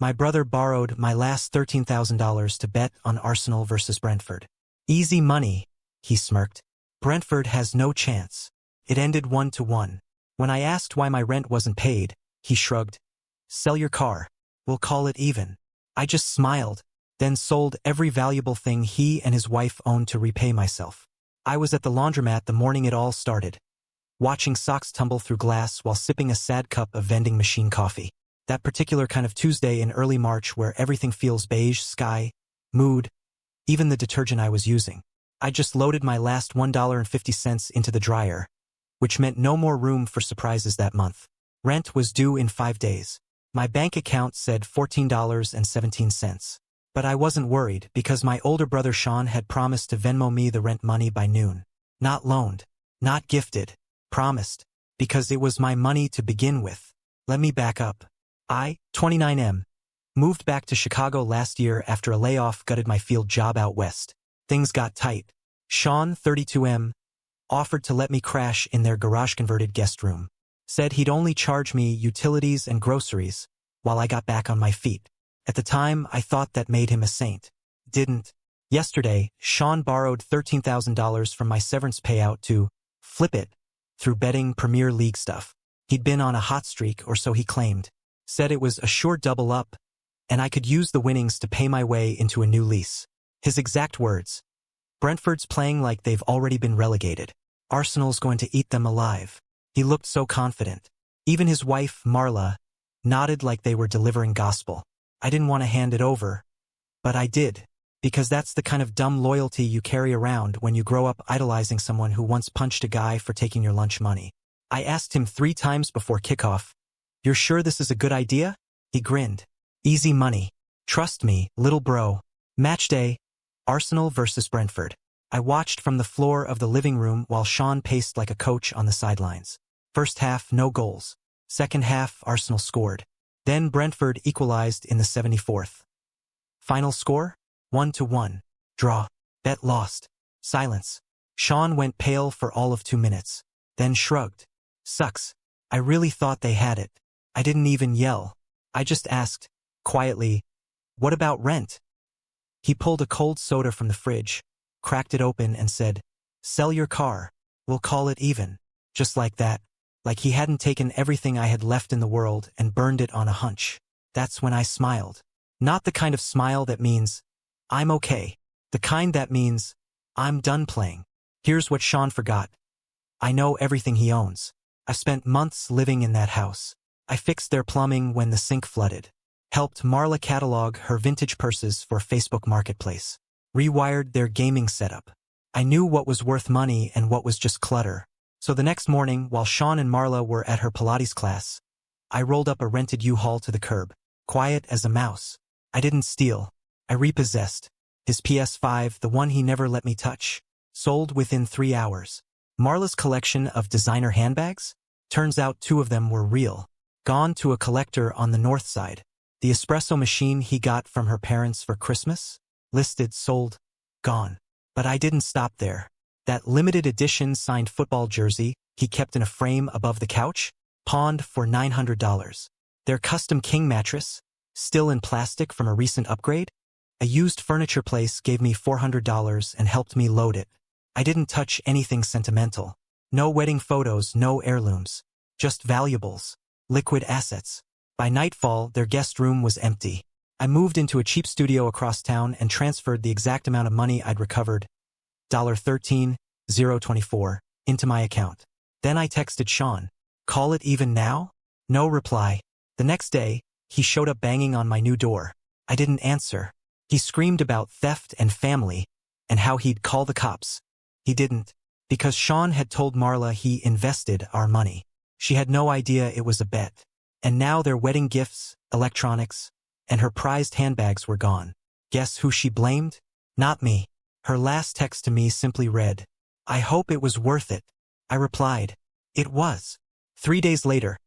My brother borrowed my last $13,000 to bet on Arsenal versus Brentford. Easy money, he smirked. Brentford has no chance. It ended 1-1. When I asked why my rent wasn't paid, he shrugged. Sell your car. We'll call it even. I just smiled, then sold every valuable thing he and his wife owned to repay myself. I was at the laundromat the morning it all started, watching socks tumble through glass while sipping a sad cup of vending machine coffee. That particular kind of Tuesday in early March where everything feels beige, sky, mood, even the detergent I was using. I just loaded my last $1.50 into the dryer, which meant no more room for surprises that month. Rent was due in 5 days. My bank account said $14.17. But I wasn't worried because my older brother Sean had promised to Venmo me the rent money by noon. Not loaned, not gifted, promised, because it was my money to begin with. Let me back up. I, 29M, moved back to Chicago last year after a layoff gutted my field job out west. Things got tight. Sean, 32M, offered to let me crash in their garage-converted guest room. Said he'd only charge me utilities and groceries while I got back on my feet. At the time, I thought that made him a saint. Didn't. Yesterday, Sean borrowed $13,000 from my severance payout to flip it through betting Premier League stuff. He'd been on a hot streak, or so he claimed. Said it was a sure double up, and I could use the winnings to pay my way into a new lease. His exact words. Brentford's playing like they've already been relegated. Arsenal's going to eat them alive. He looked so confident. Even his wife, Marla, nodded like they were delivering gospel. I didn't want to hand it over, but I did, because that's the kind of dumb loyalty you carry around when you grow up idolizing someone who once punched a guy for taking your lunch money. I asked him 3 times before kickoff, "You're sure this is a good idea?" He grinned. Easy money. Trust me, little bro. Match day, Arsenal versus Brentford. I watched from the floor of the living room while Sean paced like a coach on the sidelines. First half, no goals. Second half, Arsenal scored. Then Brentford equalized in the 74th. Final score? 1-1. Draw. Bet lost. Silence. Sean went pale for all of 2 minutes. Then shrugged. Sucks. I really thought they had it. I didn't even yell. I just asked, quietly, what about rent? He pulled a cold soda from the fridge, cracked it open and said, sell your car. We'll call it even. Just like that. Like he hadn't taken everything I had left in the world and burned it on a hunch. That's when I smiled. Not the kind of smile that means, I'm okay. The kind that means, I'm done playing. Here's what Sean forgot. I know everything he owns. I've spent months living in that house. I fixed their plumbing when the sink flooded. Helped Marla catalog her vintage purses for Facebook Marketplace. Rewired their gaming setup. I knew what was worth money and what was just clutter. So the next morning, while Sean and Marla were at her Pilates class, I rolled up a rented U-Haul to the curb, quiet as a mouse. I didn't steal. I repossessed. His PS5, the one he never let me touch, sold within 3 hours. Marla's collection of designer handbags? Turns out 2 of them were real. Gone to a collector on the north side. The espresso machine he got from her parents for Christmas? Listed, sold, gone. But I didn't stop there. That limited edition signed football jersey he kept in a frame above the couch, pawned for $900. Their custom king mattress, still in plastic from a recent upgrade? A used furniture place gave me $400 and helped me load it. I didn't touch anything sentimental. No wedding photos, no heirlooms. Just valuables. Liquid assets. By nightfall, their guest room was empty. I moved into a cheap studio across town and transferred the exact amount of money I'd recovered, $13,024, into my account. Then I texted Sean, call it even now? No reply. The next day, he showed up banging on my new door. I didn't answer. He screamed about theft and family, and how he'd call the cops. He didn't, because Sean had told Marla he invested our money. She had no idea it was a bet. And now their wedding gifts, electronics, and her prized handbags were gone. Guess who she blamed? Not me. Her last text to me simply read, I hope it was worth it. I replied, it was. 3 days later,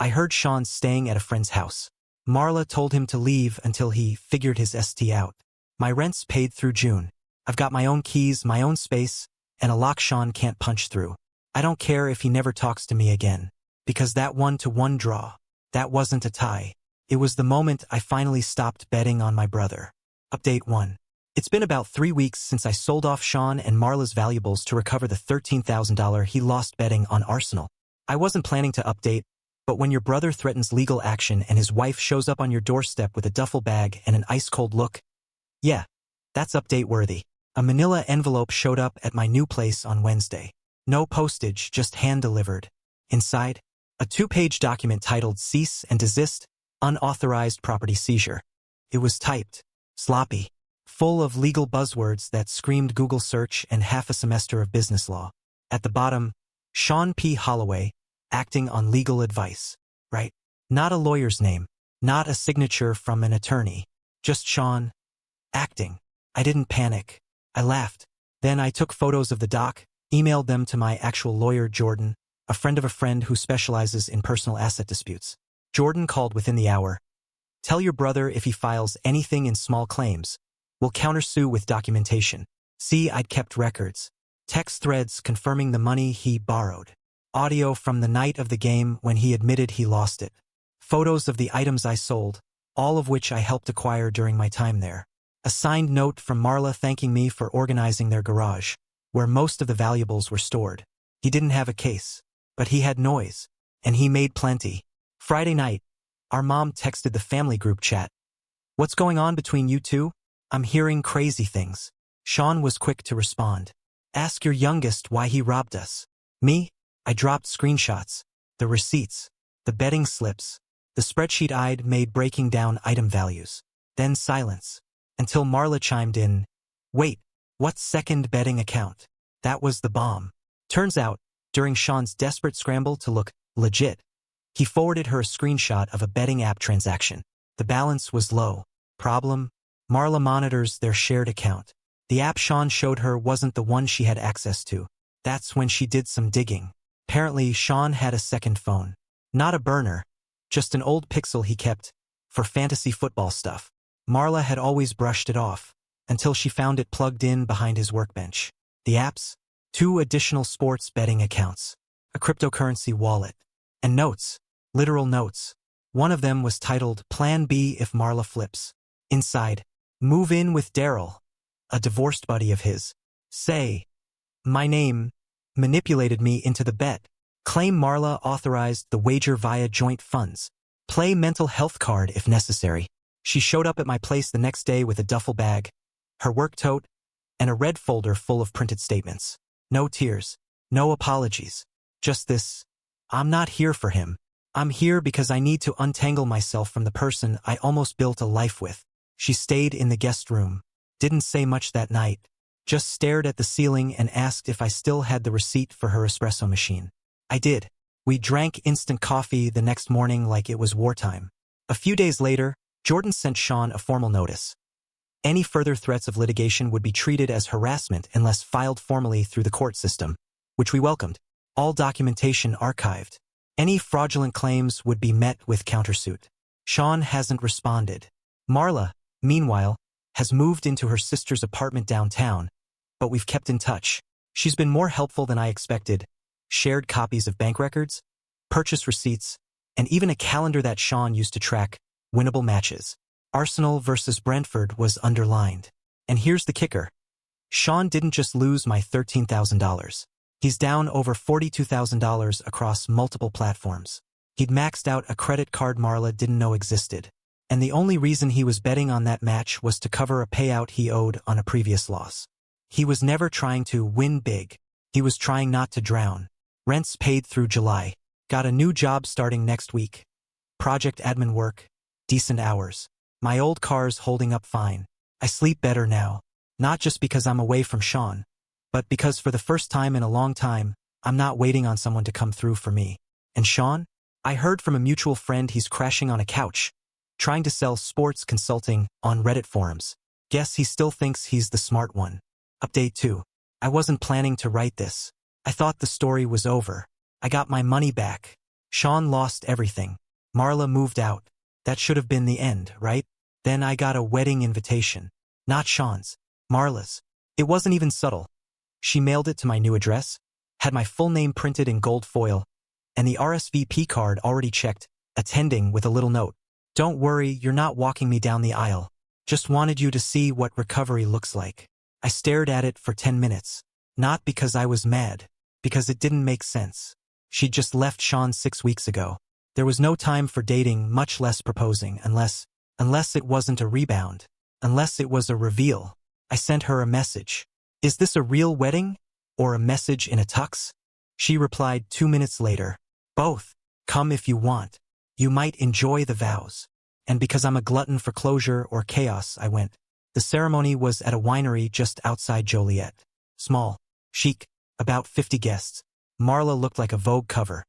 I heard Sean staying at a friend's house. Marla told him to leave until he figured his ST out. My rent's paid through June. I've got my own keys, my own space, and a lock Sean can't punch through. I don't care if he never talks to me again. Because that 1-1 draw, that wasn't a tie. It was the moment I finally stopped betting on my brother. Update 1. It's been about 3 weeks since I sold off Sean and Marla's valuables to recover the $13,000 he lost betting on Arsenal. I wasn't planning to update, but when your brother threatens legal action and his wife shows up on your doorstep with a duffel bag and an ice-cold look, yeah, that's update worthy. A manila envelope showed up at my new place on Wednesday. No postage, just hand-delivered. Inside, a 2-page document titled Cease and Desist, Unauthorized Property Seizure. It was typed, sloppy, full of legal buzzwords that screamed Google search and half a semester of business law. At the bottom, Sean P. Holloway, acting on legal advice. Right? Not a lawyer's name, not a signature from an attorney. Just Sean, acting. I didn't panic. I laughed. Then I took photos of the doc, emailed them to my actual lawyer, Jordan, a friend of a friend who specializes in personal asset disputes. Jordan called within the hour. Tell your brother if he files anything in small claims, we'll countersue with documentation. See, I'd kept records. Text threads confirming the money he borrowed. Audio from the night of the game when he admitted he lost it. Photos of the items I sold, all of which I helped acquire during my time there. A signed note from Marla thanking me for organizing their garage, where most of the valuables were stored. He didn't have a case, but he had noise, and he made plenty. Friday night, our mom texted the family group chat. What's going on between you two? I'm hearing crazy things. Sean was quick to respond. Ask your youngest why he robbed us. Me? I dropped screenshots, the receipts, the betting slips, the spreadsheet I'd made breaking down item values. Then silence, until Marla chimed in. Wait, what second betting account? That was the bomb. Turns out, during Sean's desperate scramble to look legit, he forwarded her a screenshot of a betting app transaction. The balance was low. Problem? Marla monitors their shared account. The app Sean showed her wasn't the one she had access to. That's when she did some digging. Apparently, Sean had a second phone. Not a burner, just an old Pixel he kept for fantasy football stuff. Marla had always brushed it off, until she found it plugged in behind his workbench. The apps? 2 additional sports betting accounts, a cryptocurrency wallet, and notes, literal notes. One of them was titled Plan B if Marla flips. Inside, move in with Daryl, a divorced buddy of his. Say, my name, manipulated me into the bet. Claim Marla authorized the wager via joint funds. Play mental health card if necessary. She showed up at my place the next day with a duffel bag, her work tote, and a red folder full of printed statements. No tears, no apologies. Just this, I'm not here for him. I'm here because I need to untangle myself from the person I almost built a life with. She stayed in the guest room, didn't say much that night, just stared at the ceiling and asked if I still had the receipt for her espresso machine. I did. We drank instant coffee the next morning like it was wartime. A few days later, Jordan sent Sean a formal notice. Any further threats of litigation would be treated as harassment unless filed formally through the court system, which we welcomed. All documentation archived. Any fraudulent claims would be met with countersuit. Sean hasn't responded. Marla, meanwhile, has moved into her sister's apartment downtown, but we've kept in touch. She's been more helpful than I expected. Shared copies of bank records, purchase receipts, and even a calendar that Sean used to track winnable matches. Arsenal versus Brentford was underlined. And here's the kicker. Sean didn't just lose my $13,000. He's down over $42,000 across multiple platforms. He'd maxed out a credit card Marla didn't know existed. And the only reason he was betting on that match was to cover a payout he owed on a previous loss. He was never trying to win big. He was trying not to drown. Rent's paid through July. Got a new job starting next week. Project admin work. Decent hours. My old car's holding up fine. I sleep better now. Not just because I'm away from Sean, but because for the first time in a long time, I'm not waiting on someone to come through for me. And Sean? I heard from a mutual friend he's crashing on a couch, trying to sell sports consulting on Reddit forums. Guess he still thinks he's the smart one. Update 2. I wasn't planning to write this. I thought the story was over. I got my money back. Sean lost everything. Marla moved out. That should have been the end, right? Then I got a wedding invitation. Not Sean's. Marla's. It wasn't even subtle. She mailed it to my new address, had my full name printed in gold foil, and the RSVP card already checked, attending with a little note. Don't worry, you're not walking me down the aisle. Just wanted you to see what recovery looks like. I stared at it for 10 minutes. Not because I was mad. Because it didn't make sense. She'd just left Sean 6 weeks ago. There was no time for dating, much less proposing, unless it wasn't a rebound. Unless it was a reveal. I sent her a message. Is this a real wedding? Or a message in a tux? She replied 2 minutes later. Both. Come if you want. You might enjoy the vows. And because I'm a glutton for closure or chaos, I went. The ceremony was at a winery just outside Joliet. Small. Chic. About 50 guests. Marla looked like a Vogue cover.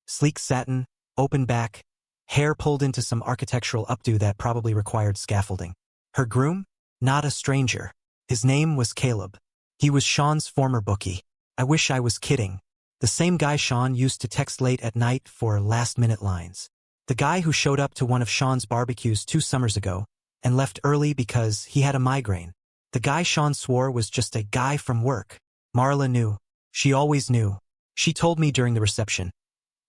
Sleek satin, open back, hair pulled into some architectural updo that probably required scaffolding. Her groom? Not a stranger. His name was Caleb. He was Sean's former bookie. I wish I was kidding. The same guy Sean used to text late at night for last-minute lines. The guy who showed up to one of Sean's barbecues 2 summers ago and left early because he had a migraine. The guy Sean swore was just a guy from work. Marla knew. She always knew. She told me during the reception.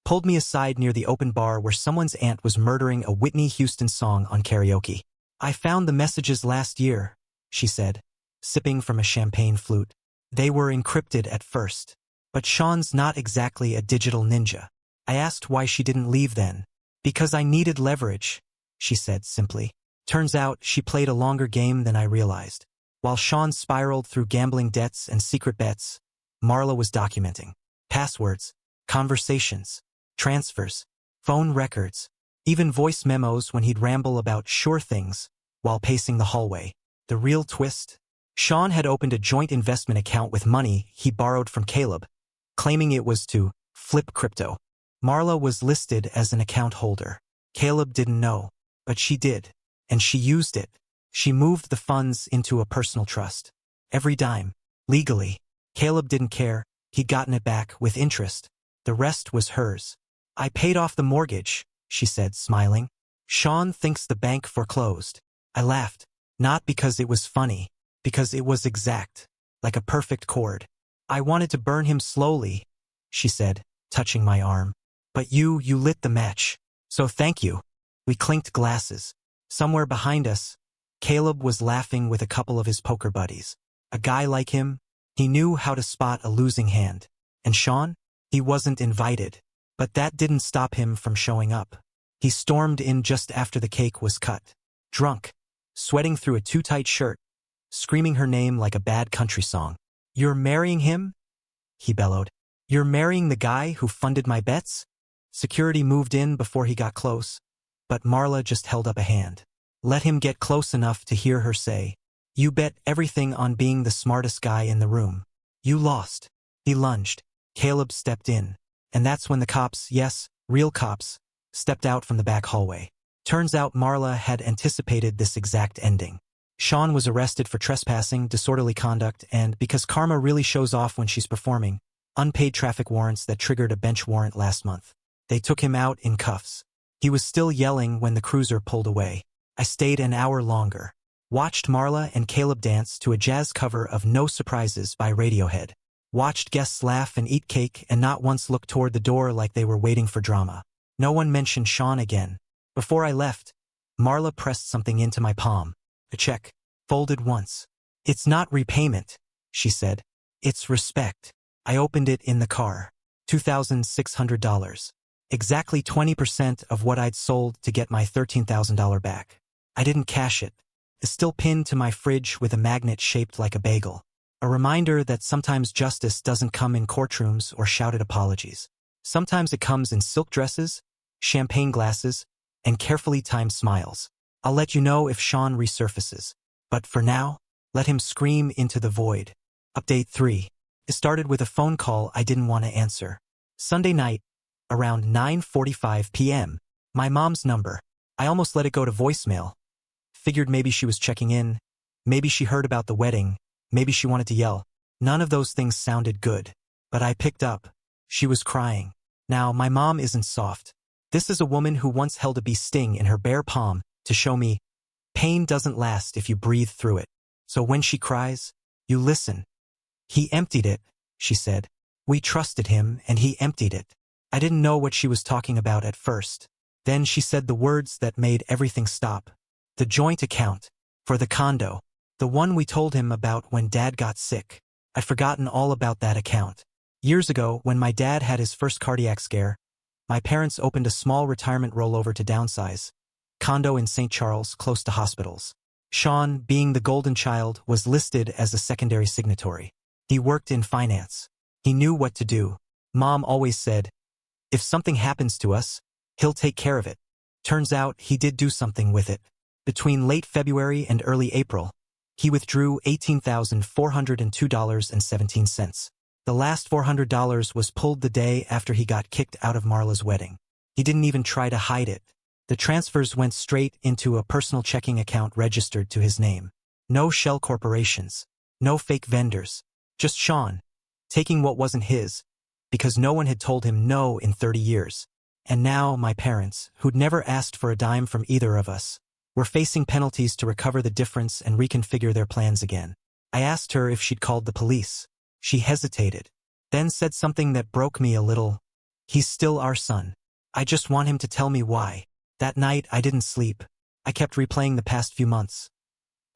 Pulled me aside near the open bar where someone's aunt was murdering a Whitney Houston song on karaoke. I found the messages last year, she said, sipping from a champagne flute. They were encrypted at first. But Sean's not exactly a digital ninja. I asked why she didn't leave then. Because I needed leverage, she said simply. Turns out she played a longer game than I realized. While Sean spiraled through gambling debts and secret bets, Marla was documenting. Passwords, conversations, transfers, phone records, even voice memos when he'd ramble about sure things while pacing the hallway. The real twist? Sean had opened a joint investment account with money he borrowed from Caleb, claiming it was to flip crypto. Marla was listed as an account holder. Caleb didn't know, but she did, and she used it. She moved the funds into a personal trust. Every dime. Legally. Caleb didn't care. He'd gotten it back with interest. The rest was hers. I paid off the mortgage, she said, smiling. Sean thinks the bank foreclosed. I laughed. Not because it was funny, because it was exact. Like a perfect chord. I wanted to burn him slowly, she said, touching my arm. But you lit the match. So thank you. We clinked glasses. Somewhere behind us, Caleb was laughing with a couple of his poker buddies. A guy like him, he knew how to spot a losing hand. And Sean? He wasn't invited. But that didn't stop him from showing up. He stormed in just after the cake was cut. Drunk. Sweating through a too-tight shirt. Screaming her name like a bad country song. You're marrying him? He bellowed. You're marrying the guy who funded my bets? Security moved in before he got close. But Marla just held up a hand. Let him get close enough to hear her say, you bet everything on being the smartest guy in the room. You lost. He lunged. Caleb stepped in. And that's when the cops, yes, real cops, stepped out from the back hallway. Turns out Marla had anticipated this exact ending. Sean was arrested for trespassing, disorderly conduct, and, because karma really shows off when she's performing, unpaid traffic warrants that triggered a bench warrant last month. They took him out in cuffs. He was still yelling when the cruiser pulled away. I stayed an hour longer. Watched Marla and Caleb dance to a jazz cover of No Surprises by Radiohead. Watched guests laugh and eat cake and not once look toward the door like they were waiting for drama. No one mentioned Sean again. Before I left, Marla pressed something into my palm. A check. Folded once. It's not repayment, she said. It's respect. I opened it in the car. $2,600. Exactly 20% of what I'd sold to get my $13,000 back. I didn't cash it. It's still pinned to my fridge with a magnet shaped like a bagel. A reminder that sometimes justice doesn't come in courtrooms or shouted apologies. Sometimes it comes in silk dresses, champagne glasses, and carefully timed smiles. I'll let you know if Sean resurfaces. But for now, let him scream into the void. Update 3. It started with a phone call I didn't want to answer. Sunday night, around 9:45 p.m. My mom's number. I almost let it go to voicemail. Figured maybe she was checking in. Maybe she heard about the wedding. Maybe she wanted to yell. None of those things sounded good. But I picked up. She was crying. Now, my mom isn't soft. This is a woman who once held a bee sting in her bare palm to show me pain doesn't last if you breathe through it. So when she cries, you listen. He emptied it, she said. We trusted him and he emptied it. I didn't know what she was talking about at first. Then she said the words that made everything stop. The joint account. For the condo. The one we told him about when Dad got sick. I'd forgotten all about that account. Years ago, when my dad had his first cardiac scare, my parents opened a small retirement rollover to downsize. Condo in St. Charles, close to hospitals. Sean, being the golden child, was listed as a secondary signatory. He worked in finance. He knew what to do. Mom always said, if something happens to us, he'll take care of it. Turns out he did do something with it. Between late February and early April, he withdrew $18,402.17. The last $400 was pulled the day after he got kicked out of Marla's wedding. He didn't even try to hide it. The transfers went straight into a personal checking account registered to his name. No shell corporations. No fake vendors. Just Sean, taking what wasn't his, because no one had told him no in 30 years. And now my parents, who'd never asked for a dime from either of us, were facing penalties to recover the difference and reconfigure their plans again. I asked her if she'd called the police. She hesitated, then said something that broke me a little. He's still our son. I just want him to tell me why. That night I didn't sleep. I kept replaying the past few months.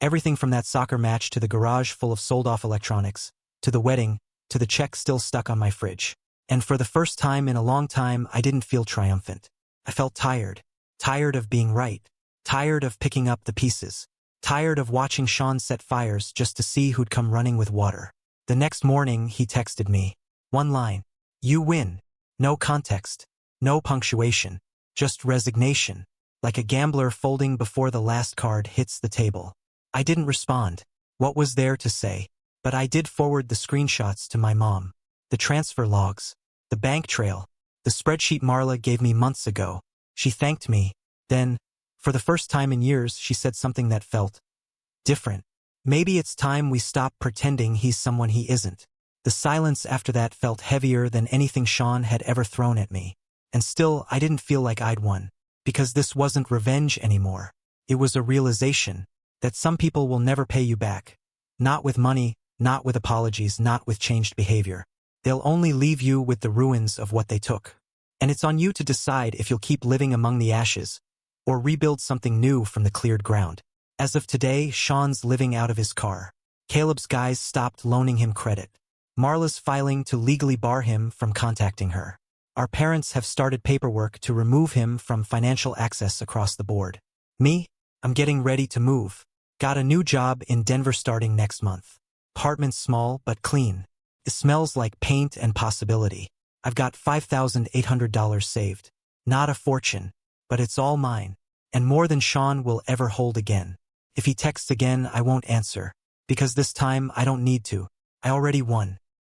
Everything from that soccer match to the garage full of sold-off electronics, to the wedding, to the check still stuck on my fridge. And for the first time in a long time, I didn't feel triumphant. I felt tired. Tired of being right. Tired of picking up the pieces. Tired of watching Sean set fires just to see who'd come running with water. The next morning, he texted me. One line. You win. No context. No punctuation. Just resignation. Like a gambler folding before the last card hits the table. I didn't respond. What was there to say? But I did forward the screenshots to my mom. The transfer logs. The bank trail. The spreadsheet Marla gave me months ago. She thanked me. Then, for the first time in years, she said something that felt different. Maybe it's time we stop pretending he's someone he isn't. The silence after that felt heavier than anything Sean had ever thrown at me. And still, I didn't feel like I'd won. Because this wasn't revenge anymore. It was a realization that some people will never pay you back. Not with money, not with apologies, not with changed behavior. They'll only leave you with the ruins of what they took. And it's on you to decide if you'll keep living among the ashes, or rebuild something new from the cleared ground. As of today, Sean's living out of his car. Caleb's guys stopped loaning him credit. Marla's filing to legally bar him from contacting her. Our parents have started paperwork to remove him from financial access across the board. Me? I'm getting ready to move. Got a new job in Denver starting next month. Apartment small but clean. It smells like paint and possibility. I've got $5,800 saved. Not a fortune, but it's all mine. And more than Sean will ever hold again. If he texts again, I won't answer. Because this time, I don't need to. I already won.